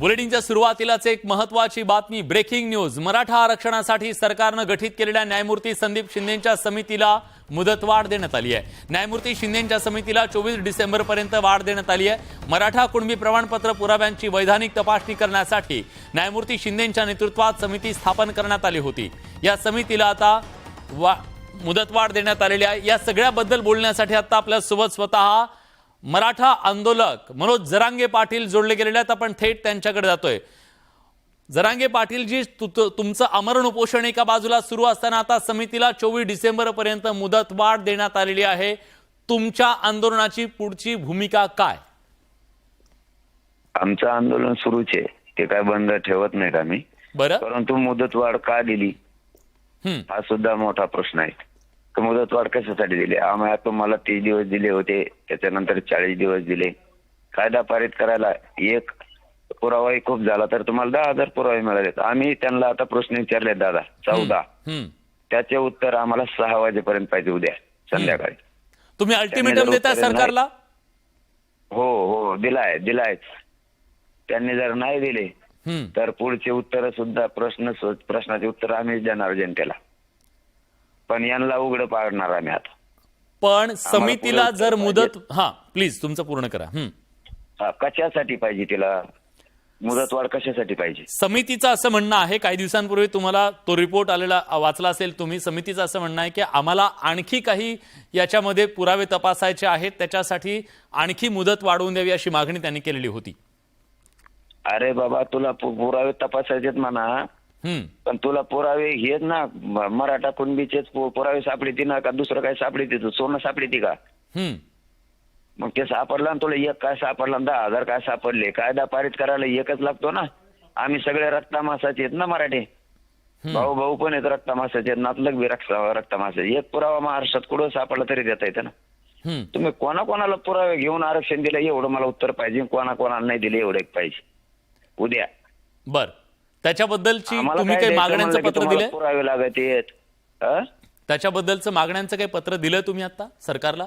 बुलेटिनच्या सुरुवातीलाच एक महत्त्वाची बातमी, ब्रेकिंग न्यूज। मराठा आरक्षणासाठी सरकारने गठीत केलेल्या न्यायमूर्ती संदीप शिंदेंच्या समितीला मुदतवाढ देण्यात आली आहे। न्यायमूर्ती शिंदेंच्या समितीला 24 डिसेंबर पर्यंत वाढ देण्यात आली आहे। मराठा कुणबी प्रमाणपत्र पुराव्यांची वैधानिक तपासणी करण्यासाठी न्यायमूर्ती शिंदेंच्या नेतृत्वात समिती स्थापन करण्यात आली होती। या समितीला आता मुदतवाढ देण्यात आलेली आहे। या सगळ्याबद्दल बोलण्यासाठी आता आपल्या सोबत स्वतः मराठा आंदोलक मनोज जरांगे पाटील जोडले गेलेले आहेत। आपण थेट त्यांच्याकडे जातोय। जरांगे पाटील जी, तुमचं आमरण उपोषण एका बाजूला सुरू असताना आता समितीला 24 डिसेंबर पर्यंत मुदतवाढ देण्यात आलेली आहे। तुमच्या आंदोलनाची पुढची भूमिका काय? आमचं आंदोलन सुरूच आहे, ते काय बंद ठेवत नाहीत आम्ही। परंतु मुदतवाढ का दिली हा सुद्धा मोठा प्रश्न आहे। मुदतवाढ कशासाठी दिली? आम्हाला तुम्हाला 30 दिवस दिले होते, त्याच्यानंतर 40 दिवस दिले। कायदा पारित करायला एक पुरावाही खूप झाला तर तुम्हाला 10,000 पुरावे मिळालेत। आम्ही त्यांना आता प्रश्न विचारले दादा 14, त्याचे उत्तर आम्हाला 6 वाजेपर्यंत पाहिजे उद्या संध्याकाळी। तुम्ही अल्टिमेटम देता सरकारला? हो दिलाय। त्यांनी जर नाही दिले तर पुढचे उत्तर सुद्धा प्रश्नाचे उत्तर आम्ही देणार जनतेला, पण यांना उघड पाडणार आम्ही आता। पण समितीला जर मुदत, प्लीज तुमचं पूर्ण करा। कशासाठी पाहिजे तिला मुदतवाढ? कशासाठी पाहिजे? समितीचं असं म्हणणं आहे, काही दिवसांपूर्वी तुम्हाला तो रिपोर्ट आलेला वाचला असेल तुम्ही, समितीचं असं म्हणणं आहे की आम्हाला आणखी काही याच्यामध्ये पुरावे तपासायचे आहेत, त्याच्यासाठी आणखी मुदत वाढवून द्यावी अशी मागणी त्यांनी केलेली होती। अरे बाबा, तुला पुरावे तपासायचेत म्हणा, पण तुला पुरावे हेच ना, मराठा कुणबीचेच पुरावे सापडते ना, का दुसरं काय सापडते? सोनं सापडते का? मग ते सापडला तुला एक काय सापडला, 10,000 काय सापडले? कायदा पारित करायला एकच लागतो ना। आम्ही सगळे रक्तामासाचे आहेत ना मराठे, भाऊ पण आहेत रक्तामासाचे, नातलग बी रक्तामासाचे। एक पुरावा महाराष्ट्रात कुठं सापडला तरी देता येतं ना। तुम्ही कोणाकोणाला पुरावे घेऊन आरक्षण दिलं एवढं मला उत्तर पाहिजे, कोणाकोणाला नाही दिले एवढं एक पाहिजे उद्या। बर, त्याच्याबद्दलची तुम्ही काही मागण्यांचं पत्र दिले? पुरावे लागत आहेत, त्याच्याबद्दलचं मागण्यांचं काही पत्र दिलं तुम्ही आता सरकारला?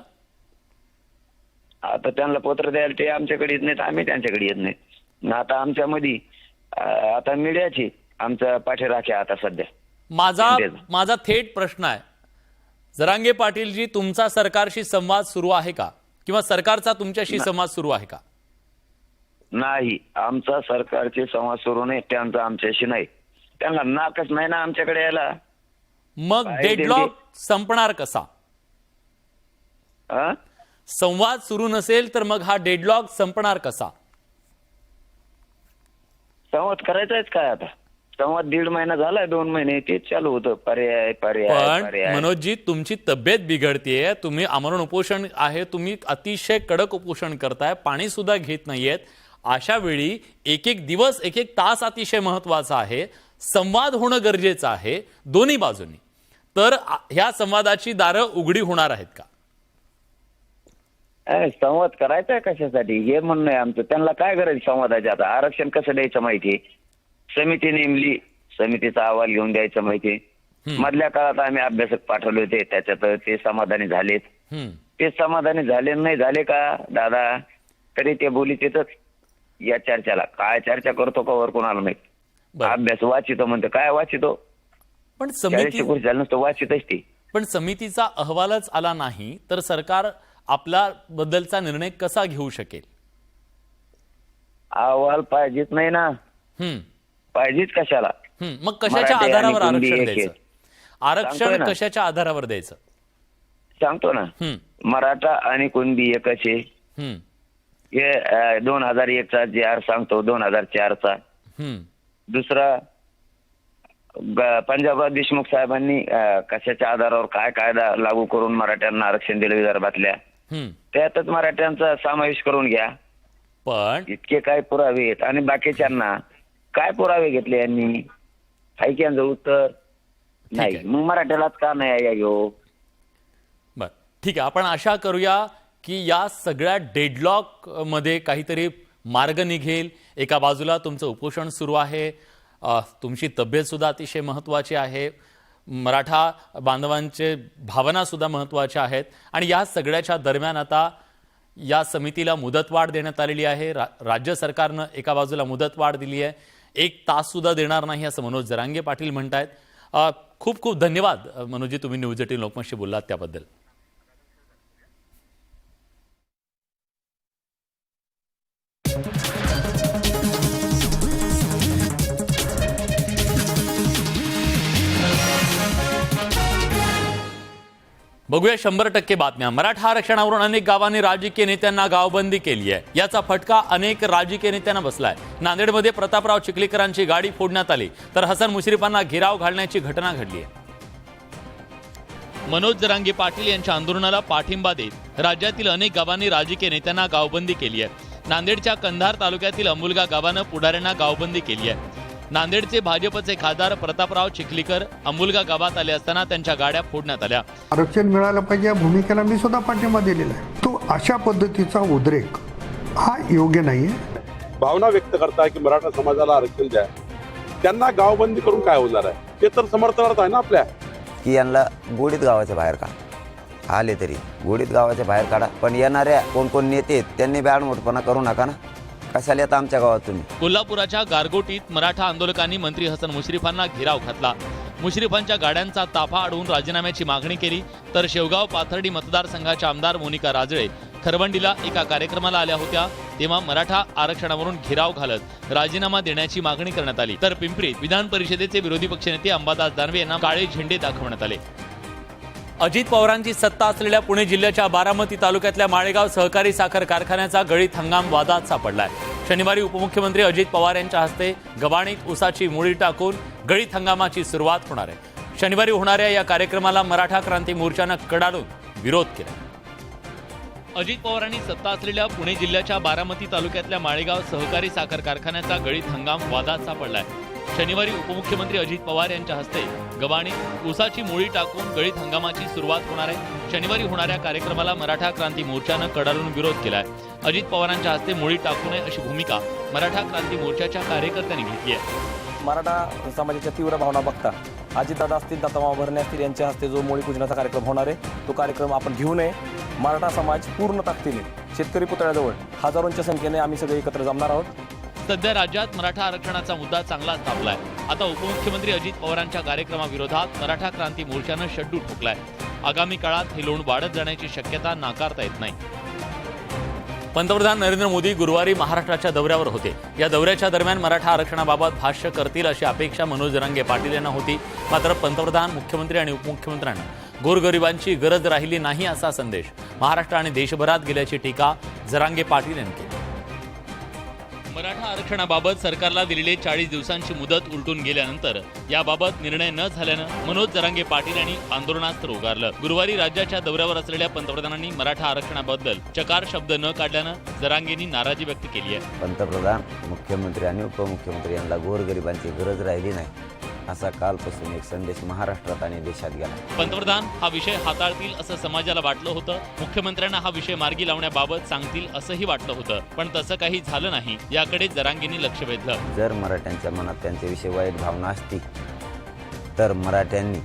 आता त्यांना पत्र द्यायला ते आमच्याकडे येत नाहीत, आम्ही त्यांच्याकडे येत नाही। आता आमच्यामध्ये आता मीडियाची आमचा पाठीराख्या आता सध्या। माझा थेट प्रश्न आहे, जरांगे पाटीलजी, तुमचा सरकारशी संवाद सुरू आहे का, किंवा सरकारचा तुमच्याशी संवाद सुरू आहे का? नाही, आमचा सरकारचे संवाद सुरू नाही, त्यांचा आमच्याशी नाही। त्यांना नाकच नाही ना आमच्याकडे यायला। मग डेडलॉक संपणार कसा? संवाद सुरू नसेल तर मग हा डेडलॉक संपणार कसा? संवाद करायचाच काय आता? संवाद 1.5 महिना झालाय, 2 महिने तेच चालू होतं, पर्याय पर्याय पर्याय। मनोजजी, तुमची तब्येत बिघडतीये, तुम्ही आमरण उपोषण आहे, तुम्ही अतिशय कडक उपोषण करताय, पाणी सुद्धा घेत नाहीयेत। अशा वेळी एक दिवस एक तास अतिशय महत्वाचा आहे, संवाद होणं गरजेचं आहे दोन्ही बाजूंनी। तर ह्या संवादाची दारं उघडी होणार आहेत का? संवाद करायचा कशासाठी हे म्हणणं आहे आमचं। त्यांना काय गरज संवादाची? आता आरक्षण कसं द्यायचं माहिती, समिती नेमली, समितीचा अहवाल घेऊन द्यायचं माहिती। मधल्या काळात आम्ही अभ्यासक पाठवले होते, त्याच्यात ते समाधानी झालेत। ते समाधानी झाले नाही झाले का दादा, तरी ते बोलीत येतच या चर्चेला। काय चर्चा करतो का वर कोणाला नाही, अभ्यास वाचितो म्हणतो, काय वाचितो? पण समिती वाचितच ती। पण समितीचा अहवालच आला नाही तर सरकार आपला बद्दलचा निर्णय कसा घेऊ शकेल? अहवाल पाहिजेच नाही ना, पाहिजेच कशाला? मग कशाच्या आधारावर आरक्षण द्यायचं? आरक्षण कशाच्या आधारावर द्यायचं सांगतो ना। मराठा आणि कुणबी एकच आहे। हे 2001 चा जे आर सांगतो, 2004 चा। दुसरा, पंजाबराव देशमुख साहेबांनी कशाच्या आधारावर काय कायदा लागू करून मराठ्यांना आरक्षण दिलं विदर्भातल्या, त्यातच मराठ्यांचा समावेश करून घ्या। पण इतके काय पुरावे आहेत आणि बाकीच्यांना काय पुरावे घेतले यांनी? ऐक्यांचं उत्तर नाही, मग मराठ्यालाच का नाही या घेऊ? बर, ठीक आहे, आपण आशा करूया की या सगळ्या डेडलॉक मध्ये काहीतरी मार्ग निघेल। एका बाजूला तुमचं उपोषण सुरू आहे, तुमची तब्येत सुद्धा अतिशय महत्त्वाची आहे, मराठा बांधवांचे भावना सुद्धा महत्त्वाच्या आहेत, आणि या सगळ्याच्या दरम्यान आता या समितीला मुदतवाढ देण्यात आलेली आहे. राज्य सरकारनं एका बाजूला मुदतवाढ दिली आहे, 1 तास सुद्धा देणार नाही असं मनोज जरांगे पाटील म्हणतायत. खूप खूप धन्यवाद मनोजी, तुम्ही न्यूज 18 लोकमतशी बोललात त्याबद्दल. बघूया 100% बातम्या. मराठा आरक्षणावरून अनेक गावांनी राजकीय नेत्यांना गावबंदी केली आहे. याचा फटका अनेक राजकीय नेत्यांना बसलाय. नांदेडमध्ये प्रतापराव चिखलीकरांची गाडी फोडण्यात आली, तर हसन मुश्रीफांना घेराव घालण्याची घटना घडली आहे. मनोज जरांगे पाटील यांच्या आंदोलनाला पाठिंबा देत राज्यातील अनेक गावांनी राजकीय नेत्यांना गावबंदी केली आहे. नांदेडच्या कंधार तालुक्यातील अंबुलगा गावानं पुढाऱ्यांना गावबंदी केली आहे. नांदेडचे भाजपचे खासदार प्रतापराव चिखलीकर अंबुलगा गावात आले असताना त्यांच्या गाड्या फोडण्यात आल्या. आरक्षण मिळालं पाहिजे या भूमिकेला मी सुद्धा पाठिंबा दिलेला आहे. तो अशा पद्धतीचा उद्रेक हा योग्य नाहीये. भावना व्यक्त करताय की मराठा समाजाला आरक्षण द्या, त्यांना गावबंदी करून काय होणार आहे? ते तर समर्थनार्थ आहे ना आपल्या, की यांना गोडीत गावाच्या बाहेर काढा, आले तरी गोडीत गावाच्या बाहेर काढा. पण येणाऱ्या कोण कोण नेते त्यांनी बॅडमोठपणा करू नका ना. कशाला येतं आमच्या गावात तुम्ही? कोल्हापुराच्या गारगोटीत मराठा आंदोलकांनी मंत्री हसन मुश्रीफांना घेराव घातला. मुश्रीफांच्या गाड्यांचा ताफा अडवून राजीनाम्याची मागणी केली. तर शेवगाव पाथर्डी मतदारसंघाच्या आमदार मोनिका राजळे खरवंडीला एका कार्यक्रमाला आल्या होत्या, तेव्हा मराठा आरक्षणावरून घेराव घालत राजीनामा देण्याची मागणी करण्यात आली. तर पिंपरीत विधान परिषदेचे विरोधी पक्षनेते अंबादास दानवे यांना काळे झेंडे दाखवण्यात आले. अजित पवारांची सत्ता असलेल्या पुणे जिल्ह्याच्या बारामती तालुक्यातल्या माळेगाव सहकारी साखर कारखान्याचा गळीत हंगाम वादात सापडलाय. शनिवारी उपमुख्यमंत्री अजित पवार यांच्या हस्ते गव्हाणीत ऊसाची मुळी टाकून गळीत हंगामाची सुरुवात होणार आहे. शनिवारी होणाऱ्या या कार्यक्रमाला मराठा क्रांती मोर्चानं कडाडून विरोध केला. अजित पवारांनी सत्ता असलेल्या पुणे जिल्ह्याच्या बारामती तालुक्यातल्या माळेगाव सहकारी साखर कारखान्याचा गळीत हंगाम वादात सापडलाय. शनिवारी उपमुख्यमंत्री अजित पवार यांच्या हस्ते गव्हाणीत ऊसाची मुळी टाकून गळीत हंगामाची सुरुवात होणार आहे. शनिवारी होणाऱ्या कार्यक्रमाला मराठा क्रांती मोर्चानं कडाडून विरोध केलाय. अजित पवारांच्या हस्ते मुळी टाकू नये अशी भूमिका मराठा क्रांती मोर्चाच्या कार्यकर्त्यांनी घेतली आहे. मराठा समाजाच्या तीव्र भावना बघता अजितदादा असतील, दत्तमामा भरणे असतील यांच्या हस्ते जो मोळी पूजनाचा कार्यक्रम होणार आहे तो कार्यक्रम आपण घेऊ नये. मराठा समाज पूर्ण ताकदीने शेतकरी पुतळ्याजवळ हजारोंच्या संख्येने आम्ही सगळे एकत्र जमणार आहोत. सध्या राज्यात मराठा आरक्षणाचा मुद्दा चांगलाच तापलाय. आता उपमुख्यमंत्री अजित पवारांच्या कार्यक्रमाविरोधात मराठा क्रांती मोर्चानं शड्डू ठोकलाय. आगामी काळात हे लोण वाढत जाण्याची शक्यता नाकारता येत नाही. पंतप्रधान नरेंद्र मोदी गुरुवारी महाराष्ट्राच्या दौऱ्यावर होते. या दौऱ्याच्या दरम्यान मराठा आरक्षणाबाबत भाष्य करतील अशी अपेक्षा मनोज जरांगे पाटील यांना होती. मात्र पंतप्रधान, मुख्यमंत्री आणि उपमुख्यमंत्र्यांना गोरगरिबांची गरज राहिली नाही असा संदेश महाराष्ट्र आणि देशभरात गेल्याची टीका जरांगे पाटील यांनी केली. मराठा आरक्षणाबाबत सरकारला दिलेली 40 दिवसांची मुदत उलटून गेल्यानंतर याबाबत निर्णय न झाल्यानं मनोज जरांगे पाटील यांनी आंदोलनास्त्र उगारलं. गुरुवारी राज्याच्या दौऱ्यावर असलेल्या पंतप्रधानांनी मराठा आरक्षणाबद्दल चकार शब्द न काढल्यानं जरांगेंनी नाराजी व्यक्त केली आहे. पंतप्रधान, मुख्यमंत्री आणि उपमुख्यमंत्री यांना गोरगरिबांची गरज राहिली नाही असा कालपासून एक संदेश महाराष्ट्रात आणि देशात गेला. पंतप्रधान हा विषय हाताळतील असं समाजाला वाटलं होतं. मुख्यमंत्र्यांना हा विषय मार्गी लावण्याबाबत सांगतील असंही वाटलं होतं, पण तसं काही झालं नाही. याकडे जरांगेंनी लक्ष वेधलं. जर मराठ्यांच्या मनात त्यांच्याविषयी वाईट भावना असती तर मराठ्यांनी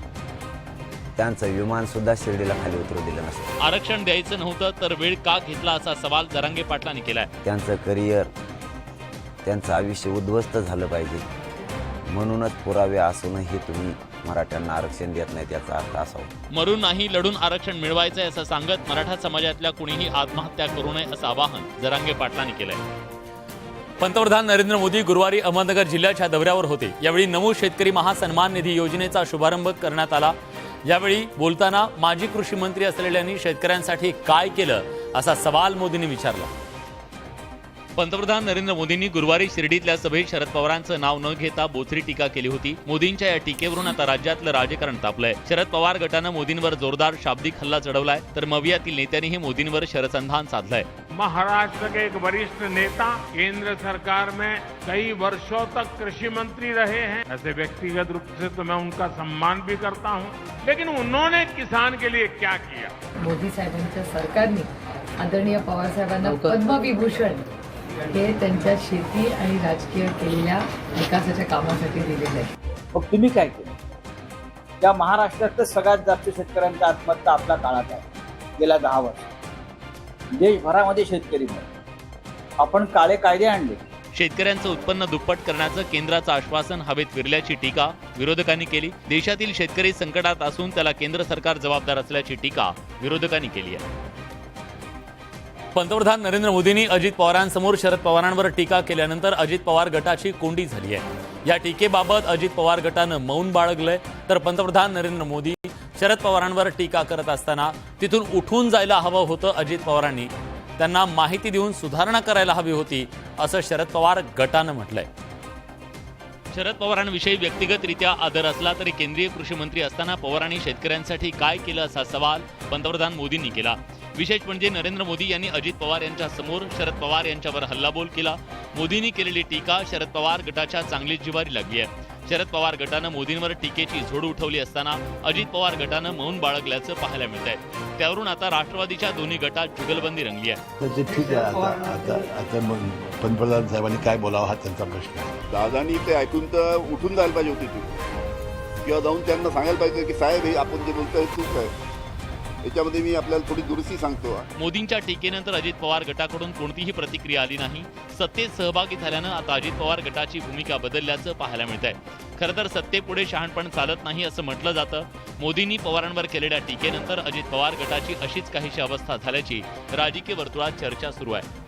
त्यांचं विमान सुद्धा शिर्डीला खाली उतरू दिलं नसतं. आरक्षण द्यायचं नव्हतं तर वेळ का घेतला असा सवाल जरांगे पाटलांनी केलाय. त्यांचं करिअर, त्यांचं आयुष्य उद्ध्वस्त झालं पाहिजे म्हणूनच पुरावे असूनही तुम्ही मराठ्यांना आरक्षण देत नाही याचा अर्थ असावा. मरून नाही, लढून आरक्षण मिळवायचंय असं सांगत मराठा समाजातल्या कुणीही आत्महत्या करू नये असं आवाहन जरांगे पाटलांनी केलंय. पंतप्रधान नरेंद्र मोदी गुरुवारी अहमदनगर जिल्ह्याच्या दौऱ्यावर होते. यावेळी नमो शेतकरी महासन्मान निधी योजनेचा शुभारंभ करण्यात आला. यावेळी बोलताना माजी कृषी मंत्री असलेल्यांनी शेतकऱ्यांसाठी काय केलं असा सवाल मोदींनी विचारला. पंतप्रधान नरेंद्र मोदींनी गुरुवारी शिर्डीतल्या सभेत शरद पवारांचं नाव न घेता बोचरी टीका केली होती. मोदींच्या या टीकेवरून आता राज्यातलं राजकारण तापलंय. शरद पवार गटानं मोदींवर जोरदार शाब्दिक हल्ला चढवलाय, तर मवियातील नेत्यांनीही मोदींवर शरसंधान साधलंय. महाराष्ट्र के एक वरिष्ठ नेता केंद्र सरकार में कई वर्षों तक कृषि मंत्री रहे हैं. ऐसे व्यक्तिगत रूप से तो मैं उनका सम्मान भी करता हूं, लेकिन उन्होंने किसान के लिए क्या किया? मोदी साहेबांच्या सरकारने आदरणीय पवार साहेबांना पद्मविभूषण हे त्यांच्या शेती आणि राजकीय केलेल्या विकासाच्या कामासाठी दिलेलं आहे. मग तुम्ही काय केलं? या महाराष्ट्रात सगळ्यात जास्त शेतकऱ्यांच्या आत्महत्या आपल्या काळात आहे गेल्या 10 वर्ष. देशभरामध्ये शेतकरी मरतात. आपण काळे कायदे आणले. शेतकऱ्यांचं उत्पन्न दुप्पट करण्याचं केंद्राचं आश्वासन हवेत विरल्याची टीका विरोधकांनी केली. देशातील शेतकरी संकटात असून त्याला केंद्र सरकार जबाबदार असल्याची टीका विरोधकांनी केली आहे. पंतप्रधान नरेंद्र मोदींनी अजित पवारांसमोर शरद पवारांवर टीका केल्यानंतर अजित पवार गटाची कोंडी झाली आहे. या टीकेबाबत अजित पवार गटानं मौन बाळगलंय. तर पंतप्रधान नरेंद्र मोदी शरद पवारांवर टीका करत असताना तिथून उठून जायला हवं होतं. अजित पवारांनी त्यांना माहिती देऊन सुधारणा करायला हवी होती असं शरद पवार गटानं म्हटलंय. शरद पवारांविषयी व्यक्तिगतरित्या आदर असला तरी केंद्रीय कृषी मंत्री असताना पवारांनी शेतकऱ्यांसाठी काय केलं असा सवाल पंतप्रधान मोदींनी केला. विशेष म्हणजे नरेंद्र मोदी यांनी अजित पवार यांच्या समोर शरद पवार यांच्यावर हल्लाबोल केला. मोदींनी केलेली टीका शरद पवार गटाच्या चांगलीच जिव्हारी लागली आहे. शरद पवार गटानं मोदींवर टीकेची झोड उठवली असताना अजित पवार गटानं मौन बाळगल्याचं पाहायला मिळतंय. त्यावरून आता राष्ट्रवादीच्या दोन्ही गटात जुगलबंदी रंगली आहे. ते ठीक आहे. आता मग पंतप्रधान साहेबांनी काय बोलावं हा त्यांचा प्रश्न आहे. दादानी ते ऐकून तर उठून जायला पाहिजे होती तू, किंवा जाऊन त्यांना सांगायला पाहिजे की साहेब हे आपण जे बोलतोय चूक आहे, याच्यामध्ये मी आपल्याला थोडी दुरुस्ती सांगतो. मोदींच्या टीकेनंतर अजित पवार गटाकडून कोणतीही प्रतिक्रिया आली नाही. सत्तेत सहभागी झाल्यानं आता अजित पवार गटाची भूमिका बदलल्याचं पाहायला मिळतंय. खरं तर सत्तेपुढे शहाणपण चालत नाही असं म्हटलं जातं. मोदींनी पवारांवर केलेल्या टीकेनंतर अजित पवार गटाची अशीच काहीशी अवस्था झाल्याची राजकीय वर्तुळात चर्चा सुरू आहे.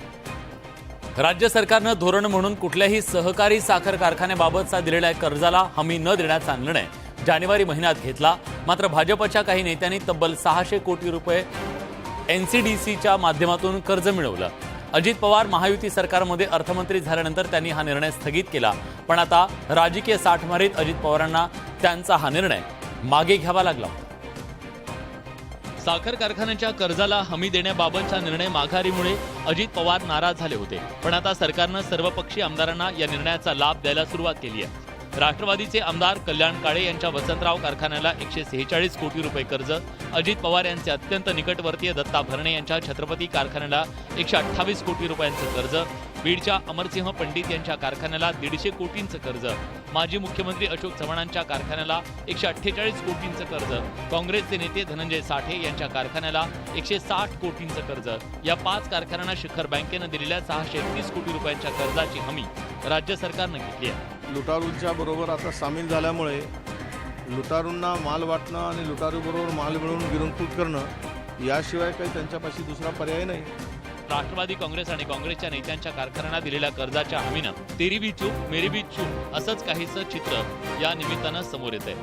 राज्य सरकारनं धोरण म्हणून कुठल्याही सहकारी साखर कारखान्याबाबतचा दिलेल्या कर्जाला हमी न देण्याचा निर्णय जानेवारी महिन्यात घेतला. मात्र भाजपच्या काही नेत्यांनी तब्बल 600 कोटी रुपये NCDCच्या माध्यमातून कर्ज मिळवलं. अजित पवार महायुती सरकारमध्ये अर्थमंत्री झाल्यानंतर त्यांनी हा निर्णय स्थगित केला. पण आता राजकीय साठमारीत अजित पवारांना त्यांचा हा निर्णय मागे घ्यावा लागला. साखर कारखान्याच्या कर्जाला हमी देण्याबाबतचा निर्णय माघारीमुळे अजित पवार नाराज झाले होते. पण आता सरकारनं सर्वपक्षीय आमदारांना या निर्णयाचा लाभ द्यायला सुरुवात केली आहे. राष्ट्रवादीचे आमदार कल्याण काळे यांच्या वसंतराव कारखान्याला 146 कोटी रुपये कर्ज, अजित पवार यांचे अत्यंत निकटवर्तीय दत्ता भरणे यांच्या छत्रपती कारखान्याला 128 कोटी रुपयांचं कर्ज, बीडच्या अमरसिंह पंडित यांच्या कारखान्याला 150 कोटींचं कर्ज, माजी मुख्यमंत्री अशोक चव्हाणांच्या कारखान्याला 148 कोटींचं कर्ज, काँग्रेसचे नेते धनंजय साठे यांच्या कारखान्याला 160 कोटींचं कर्ज, या 5 कारखान्यांना शिखर बँकेनं दिलेल्या 631 कोटी रुपयांच्या कर्जाची हमी राज्य सरकारनं घेतली आहे. लुटारूंच्या बरोबर आता सामील झाल्यामुळे लुटारूंना माल वाटणं आणि लुटारूबरोबर माल मिळवून गिरंकूट करणं याशिवाय काही त्यांच्यापाशी दुसरा पर्याय नाही. राष्ट्रवादी काँग्रेस आणि काँग्रेसच्या नेत्यांच्या कारखान्यांना दिलेल्या कर्जाच्या हमीनं तेरी भी चूप मेरी भी चूप असंच काहीसं चित्र या निमित्तानं समोर येतंय.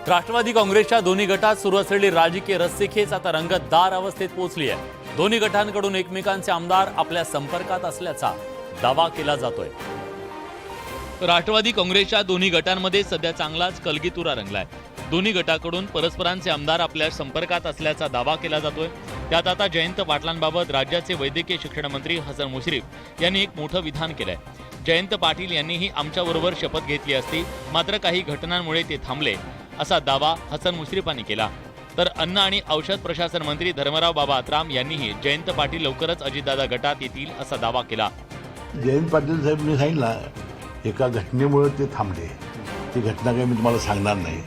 राष्ट्रवादी काँग्रेसच्या दोन्ही गटात सुरू असलेली राजकीय रस्सीखेच आता रंगतदार अवस्थेत पोहोचली आहे. दोन्ही गटांकडून एकमेकांचे आमदार आपल्या संपर्कात असल्याचा दावा केला जातोय. राष्ट्रवादी काँग्रेसच्या दोन्ही गटांमध्ये सध्या चांगलाच कलगीतुरा रंगलाय. दोन्ही गटाकडून परस्परांचे आमदार आपल्या संपर्कात असल्याचा दावा केला जातोय. त्यात आता जयंत पाटलांबाबत राज्याचे वैद्यकीय शिक्षण मंत्री हसन मुश्रीफ यांनी एक मोठं विधान केलंय. जयंत पाटील यांनीही आमच्याबरोबर शपथ घेतली असती, मात्र काही घटनांमुळे ते थांबले असा दावा हसन मुश्रीफांनी केला. तर अन्न आणि औषध प्रशासन मंत्री धर्मराव बाबा आत्राम यांनीही जयंत पाटील लवकरच अजितदादा गटात येतील असा दावा केला. जयंत पाटील साहेब मी सांगितलं एका घटनेमुळे ते थांबले. ती घटना काही मी तुम्हाला सांगणार नाही,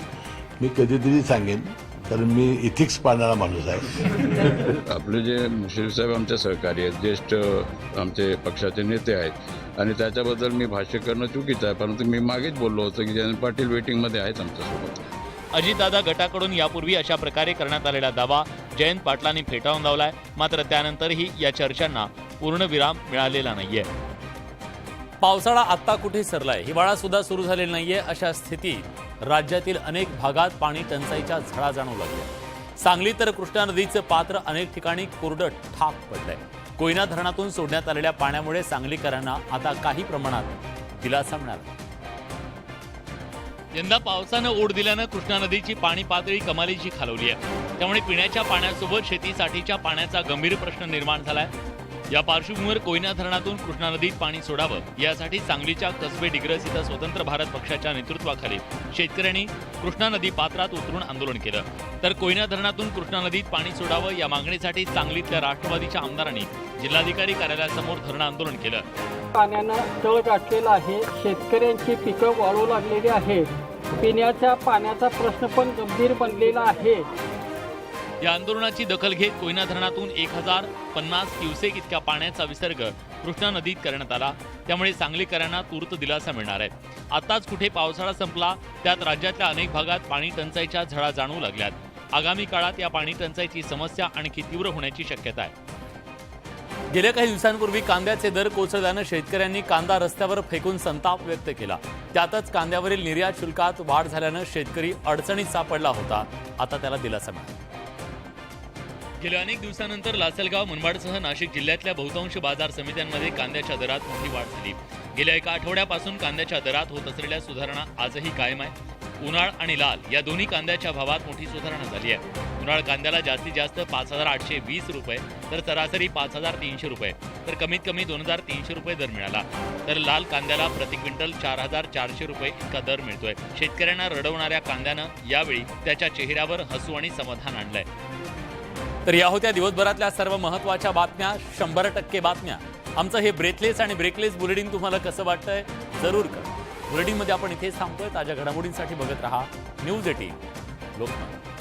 मी कधीतरी सांगेन, कारण मी इथिक्स पाळणारा माणूस आहे. आपले जे मुश्रीफ साहेब आमचे सहकारी आहेत, ज्येष्ठ आमचे पक्षाचे नेते आहेत आणि त्याच्याबद्दल मी भाष्य करणं चुकीचं आहे. परंतु मी मागेच बोललो होतो की जयंत पाटील वेटिंगमध्ये आहेत आमच्यासोबत. अजितदादा गटाकडून यापूर्वी अशा प्रकारे करण्यात आलेला दावा जयंत पाटलांनी फेटाळून लावलाय. मात्र त्यानंतरही या चर्चांना पूर्णविराम मिळालेला नाहीये. पावसाळा आत्ता कुठे सरलाय, हिवाळा सुद्धा सुरू झालेला नाहीये. अशा स्थितीत राज्यातील अनेक भागात पाणी टंचाईच्या झळा जाणवू लागल्या. सांगली तर कृष्णा नदीचं पात्र अनेक ठिकाणी कोरडं ठाक पडलंय. कोयना धरणातून सोडण्यात आलेल्या पाण्यामुळे सांगलीकरांना आता काही प्रमाणात दिलासा मिळाला. यंदा पावसानं ओढ दिल्यानं कृष्णा नदीची पाणी पातळी कमालीची खालवली आहे. त्यामुळे पिण्याच्या पाण्यासोबत शेतीसाठीच्या पाण्याचा गंभीर प्रश्न निर्माण झालाय. या पार्श्वभूमीवर कोयना धरणातून कृष्णा नदीत पाणी सोडावं यासाठी सांगलीच्या कसबे डिग्रस इथं स्वतंत्र भारत पक्षाच्या नेतृत्वाखाली शेतकऱ्यांनी कृष्णा नदी पात्रात उतरून आंदोलन केलं. तर कोयना धरणातून कृष्णा नदीत पाणी सोडावं या मागणीसाठी सांगलीतल्या राष्ट्रवादीच्या आमदारांनी जिल्हाधिकारी कार्यालयासमोर धरणं आंदोलन केलं. पाण्यानं तळ गाठलेला आहे, शेतकऱ्यांची पिकं वाळू लागलेली आहेत, पिण्याच्या पाण्याचा प्रश्न पण गंभीर बनलेला आहे. या आंदोलनाची दखल घेत कोयना धरणातून 1050 क्युसेक इतक्या पाण्याचा विसर्ग कृष्णा नदीत करण्यात आला. त्यामुळे सांगलीकरांना तूर्त दिलासा मिळणार आहे. आताच कुठे पावसाळा संपला त्यात राज्यातल्या अनेक भागात पाणी टंचाईच्या झळा जाणवू लागल्यात. आगामी काळात या पाणी टंचाईची समस्या आणखी तीव्र होण्याची शक्यता आहे. गेल्या काही दिवसांपूर्वी कांद्याचे दर कोसळल्यानं शेतकऱ्यांनी कांदा रस्त्यावर फेकून संताप व्यक्त केला. त्यातच कांद्यावरील निर्यात शुल्कात वाढ झाल्यानं शेतकरी अडचणीत सापडला होता. आता त्याला दिलासा मिळाला. गेल्या अनेक दिवसानंतर लासलगाव, मनमाडसह नाशिक जिल्ह्यातल्या बहुतांश बाजार समित्यांमध्ये कांद्याच्या दरात मोठी वाढ झाली. गेल्या एका आठवड्यापासून कांद्याच्या दरात होत असलेल्या सुधारणा आजही कायम आहे. उन्हाळ आणि लाल या दोन्ही कांद्याच्या भावात मोठी सुधारणा झाली आहे. उन्हाळ कांद्याला जास्तीत जास्त 5,820 रुपये तर सरासरी 5,300 रुपये तर कमीत कमी 2,300 रुपये दर मिळाला. तर लाल कांद्याला प्रति क्विंटल 4,400 रुपये इतका दर मिळतोय. शेतकऱ्यांना रडवणाऱ्या कांद्यानं यावेळी त्याच्या चेहऱ्यावर हसू आणि समाधान आणलंय. तर या होत्या दिवसभरातल्या सर्व महत्त्वाच्या बातम्या, 100% बातम्या. आमचं हे ब्रेथलेस आणि ब्रेकलेस बुलेटिन तुम्हाला कसं वाटतंय जरूर करा. बुलेटिनमध्ये आपण इथेच थांबतोय. ताज्या घडामोडींसाठी बघत रहा न्यूज 18 लोकमत.